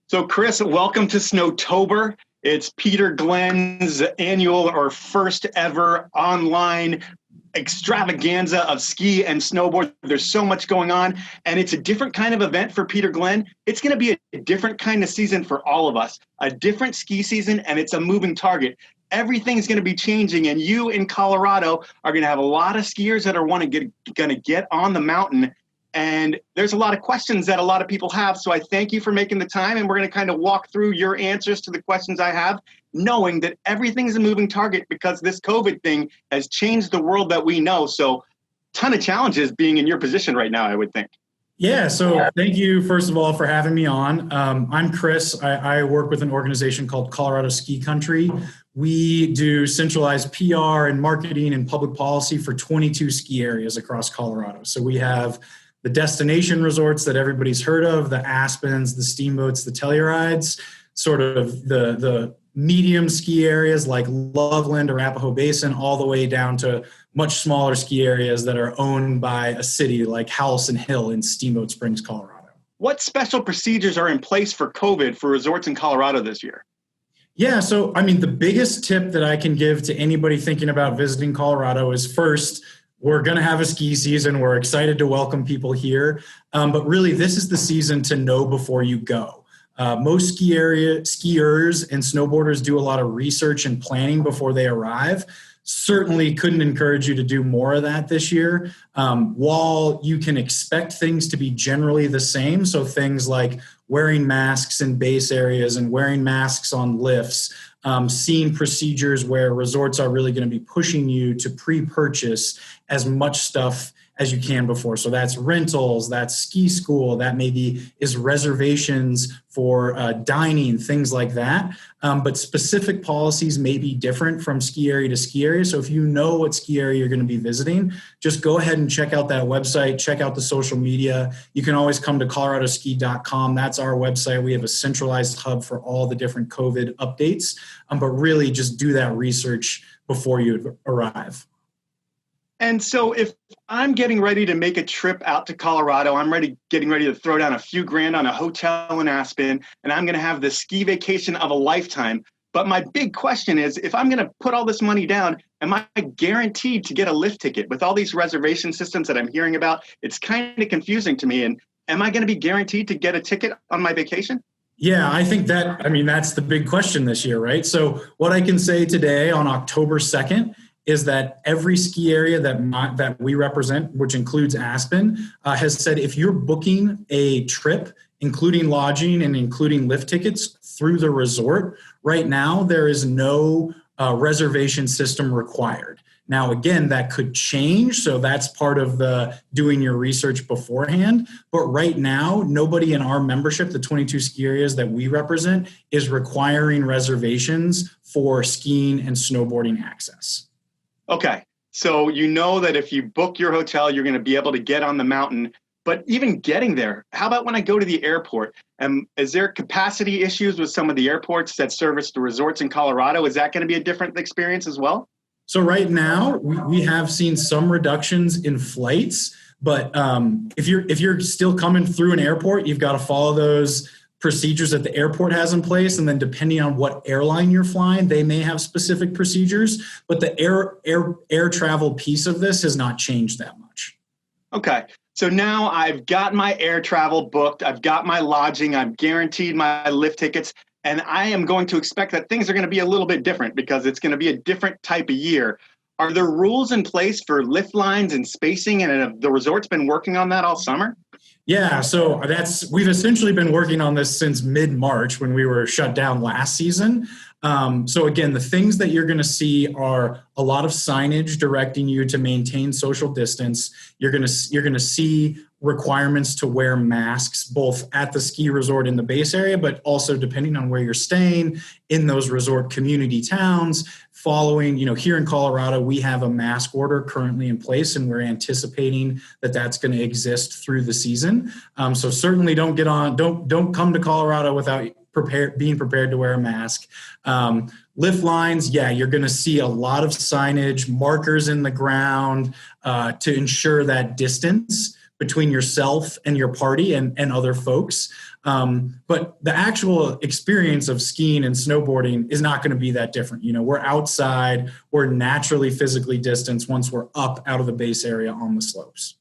So, Chris, welcome to Snowtober. It's Peter Glenn's annual or first ever online extravaganza of ski and snowboard. There's so much going on, and it's a different kind of event for Peter Glenn. It's going to be a different kind of season for all of us, a different ski season, and it's a moving target. Everything's going to be changing, and you in Colorado are going to have a lot of skiers that are going to get on the mountain. And there's a lot of questions that a lot of people have. So I thank you for making the time. And we're going to kind of walk through your answers to the questions I have, knowing that everything is a moving target because this COVID thing has changed the world that we know. So ton of challenges being in your position right now, I would think. Yeah, so thank you, first of all, for having me on. I'm Chris. I work with an organization called Colorado Ski Country. We do centralized PR and marketing and public policy for 22 ski areas across Colorado. So we have the destination resorts that everybody's heard of, the Aspens, the Steamboats, the Tellurides, sort of the medium ski areas like Loveland or Arapahoe Basin, all the way down to much smaller ski areas that are owned by a city like Howelson Hill in Steamboat Springs, Colorado. What special procedures are in place for COVID for resorts in Colorado this year? Yeah, so the biggest tip that I can give to anybody thinking about visiting Colorado is first, we're going to have a ski season. We're excited to welcome people here. But really, this is the season to know before you go. Most skiers and snowboarders do a lot of research and planning before they arrive. Certainly couldn't encourage you to do more of that this year. While you can expect things to be generally the same, so things like wearing masks in base areas and wearing masks on lifts, seeing procedures where resorts are really going to be pushing you to pre-purchase as much stuff as you can before. So that's rentals, that's ski school, that maybe is reservations for dining, things like that. But specific policies may be different from ski area to ski area. So if you know what ski area you're going to be visiting, just go ahead and check out that website, check out the social media. You can always come to coloradoski.com. That's our website. We have a centralized hub for all the different COVID updates. But really just do that research before you arrive. And so if I'm getting ready to make a trip out to Colorado, I'm getting ready to throw down a few grand on a hotel in Aspen, and I'm going to have the ski vacation of a lifetime. But my big question is, if I'm going to put all this money down, am I guaranteed to get a lift ticket? With all these reservation systems that I'm hearing about, it's kind of confusing to me. And am I going to be guaranteed to get a ticket on my vacation? Yeah, I think that's the big question this year, right? So what I can say today on October 2nd is that every ski area that we represent, which includes Aspen, has said if you're booking a trip, including lodging and including lift tickets through the resort, right now there is no reservation system required. Now, again, that could change, so that's part of the doing your research beforehand. But right now, nobody in our membership, the 22 ski areas that we represent, is requiring reservations for skiing and snowboarding access. Okay, so you know that if you book your hotel, you're going to be able to get on the mountain. But even getting there, how about when I go to the airport? Is there capacity issues with some of the airports that service the resorts in Colorado? Is that going to be a different experience as well? So right now, we have seen some reductions in flights. But if you're still coming through an airport, you've got to follow those procedures that the airport has in place, and then depending on what airline you're flying, they may have specific procedures, but the air travel piece of this has not changed that much. Okay, so now I've got my air travel booked, I've got my lodging, I'm guaranteed my lift tickets, and I am going to expect that things are going to be a little bit different because it's going to be a different type of year. Are there rules in place for lift lines and spacing, and have the resort's been working on that all summer? Yeah, so we've essentially been working on this since mid-March when we were shut down last season. So again, the things that you're going to see are a lot of signage directing you to maintain social distance. You're going to see requirements to wear masks both at the ski resort in the base area, but also depending on where you're staying in those resort community towns. Following, here in Colorado, we have a mask order currently in place, and we're anticipating that that's going to exist through the season. So certainly don't come to Colorado without being prepared to wear a mask. Lift lines, you're going to see a lot of signage, markers in the ground to ensure that distance between yourself and your party and other folks. But the actual experience of skiing and snowboarding is not going to be that different. We're outside, we're naturally physically distanced once we're up out of the base area on the slopes.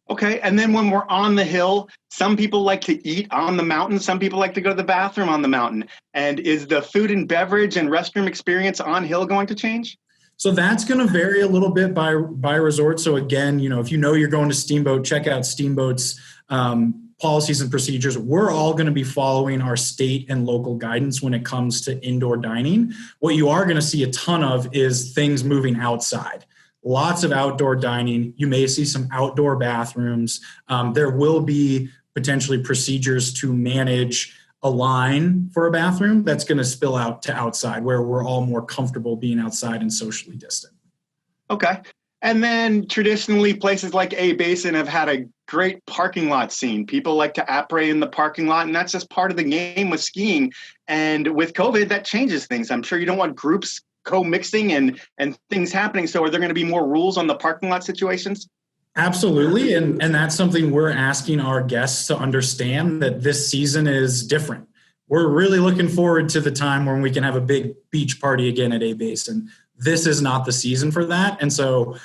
Okay, and then when we're on the hill, some people like to eat on the mountain. Some people like to go to the bathroom on the mountain. And is the food and beverage and restroom experience on hill going to change? So that's going to vary a little bit by resort. So again, if you're going to Steamboat, check out Steamboat's policies and procedures. We're all going to be following our state and local guidance when it comes to indoor dining. What you are going to see a ton of is things moving outside. Lots of outdoor dining. You may see some outdoor bathrooms. There will be potentially procedures to manage a line for a bathroom that's going to spill out to outside, where we're all more comfortable being outside and socially distant. Okay. And then traditionally, places like A-Basin have had a great parking lot scene. People like to apres in the parking lot, and that's just part of the game with skiing. And with COVID, that changes things. I'm sure you don't want groups co-mixing and things happening. So are there going to be more rules on the parking lot situations? Absolutely. And that's something we're asking our guests to understand, that this season is different. We're really looking forward to the time when we can have a big beach party again at A-Basin. This is not the season for that. And so,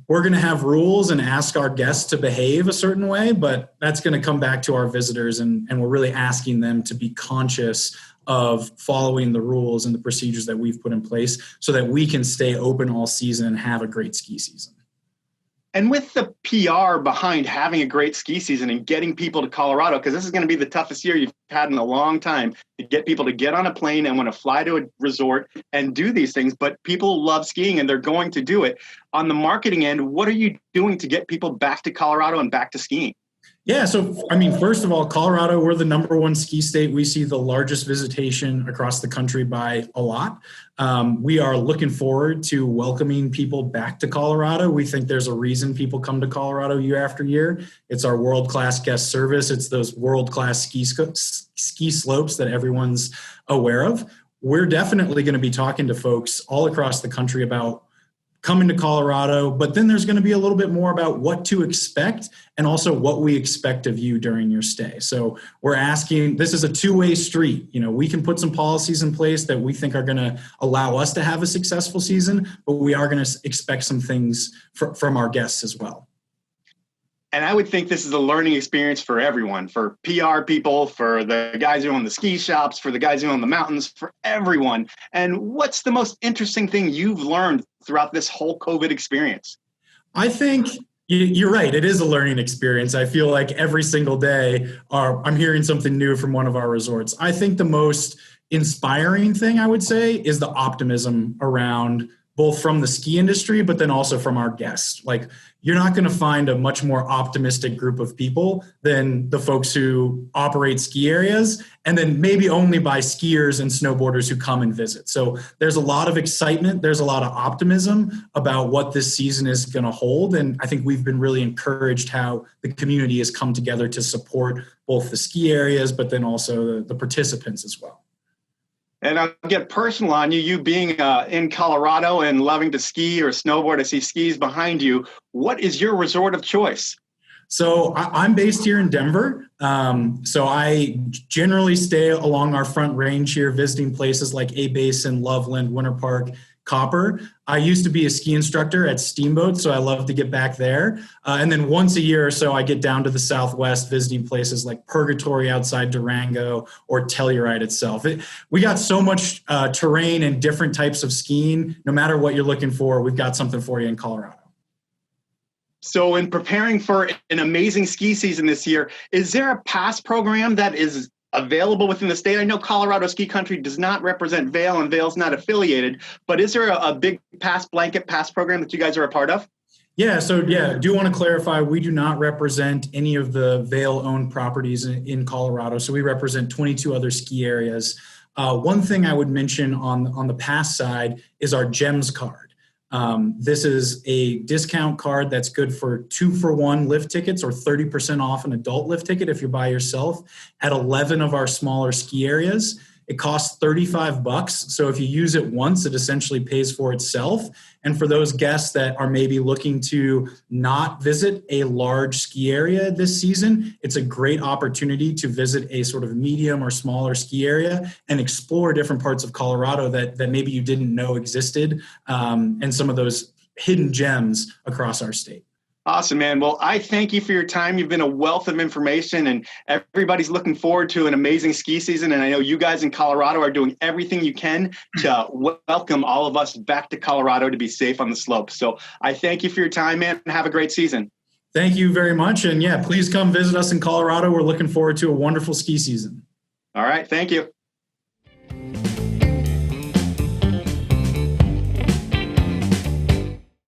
we're going to have rules and ask our guests to behave a certain way, but that's going to come back to our visitors. And we're really asking them to be conscious of following the rules and the procedures that we've put in place so that we can stay open all season and have a great ski season. And with the PR behind having a great ski season and getting people to Colorado, because this is going to be the toughest year you've had in a long time to get people to get on a plane and want to fly to a resort and do these things. But people love skiing and they're going to do it. On the marketing end, what are you doing to get people back to Colorado and back to skiing? Yeah, so first of all, Colorado, we're the number one ski state. We see the largest visitation across the country by a lot. We are looking forward to welcoming people back to Colorado. We think there's a reason people come to Colorado year after year. It's our world-class guest service. It's those world-class ski slopes that everyone's aware of. We're definitely going to be talking to folks all across the country about coming to Colorado, but then there's going to be a little bit more about what to expect and also what we expect of you during your stay. So we're asking, this is a two-way street. We can put some policies in place that we think are going to allow us to have a successful season, but we are going to expect some things from our guests as well. And I would think this is a learning experience for everyone, for PR people, for the guys who own the ski shops, for the guys who own the mountains, for everyone. And what's the most interesting thing you've learned throughout this whole COVID experience? I think you're right. It is a learning experience. I feel like every single day I'm hearing something new from one of our resorts. I think the most inspiring thing I would say is the optimism around both from the ski industry, but then also from our guests. Like, you're not going to find a much more optimistic group of people than the folks who operate ski areas, and then maybe only by skiers and snowboarders who come and visit. So there's a lot of excitement. There's a lot of optimism about what this season is going to hold. And I think we've been really encouraged how the community has come together to support both the ski areas, but then also the participants as well. And I'll get personal on you. You being in Colorado and loving to ski or snowboard, I see skis behind you. What is your resort of choice? So I'm based here in Denver. So I generally stay along our front range here, visiting places like A-Basin, Loveland, Winter Park, Copper. I used to be a ski instructor at Steamboat, so I love to get back there. And then once a year or so, I get down to the Southwest, visiting places like Purgatory outside Durango or Telluride itself. We got so much terrain and different types of skiing. No matter what you're looking for, we've got something for you in Colorado. So in preparing for an amazing ski season this year, is there a pass program that is available within the state? I know Colorado Ski Country does not represent Vail and Vail's not affiliated, but is there a big blanket pass program that you guys are a part of? Yeah, I do want to clarify, we do not represent any of the Vail-owned properties in Colorado. So we represent 22 other ski areas. One thing I would mention on the pass side is our GEMS card. This is a discount card that's good for 2-for-1 lift tickets or 30% off an adult lift ticket if you're by yourself at 11 of our smaller ski areas. It costs $35. So if you use it once, it essentially pays for itself. And for those guests that are maybe looking to not visit a large ski area this season, it's a great opportunity to visit a sort of medium or smaller ski area and explore different parts of Colorado that maybe you didn't know existed, and some of those hidden gems across our state. Awesome, man. Well, I thank you for your time. You've been a wealth of information, and everybody's looking forward to an amazing ski season. And I know you guys in Colorado are doing everything you can to welcome all of us back to Colorado to be safe on the slopes. So I thank you for your time, man, and have a great season. Thank you very much. And yeah, please come visit us in Colorado. We're looking forward to a wonderful ski season. All right. Thank you.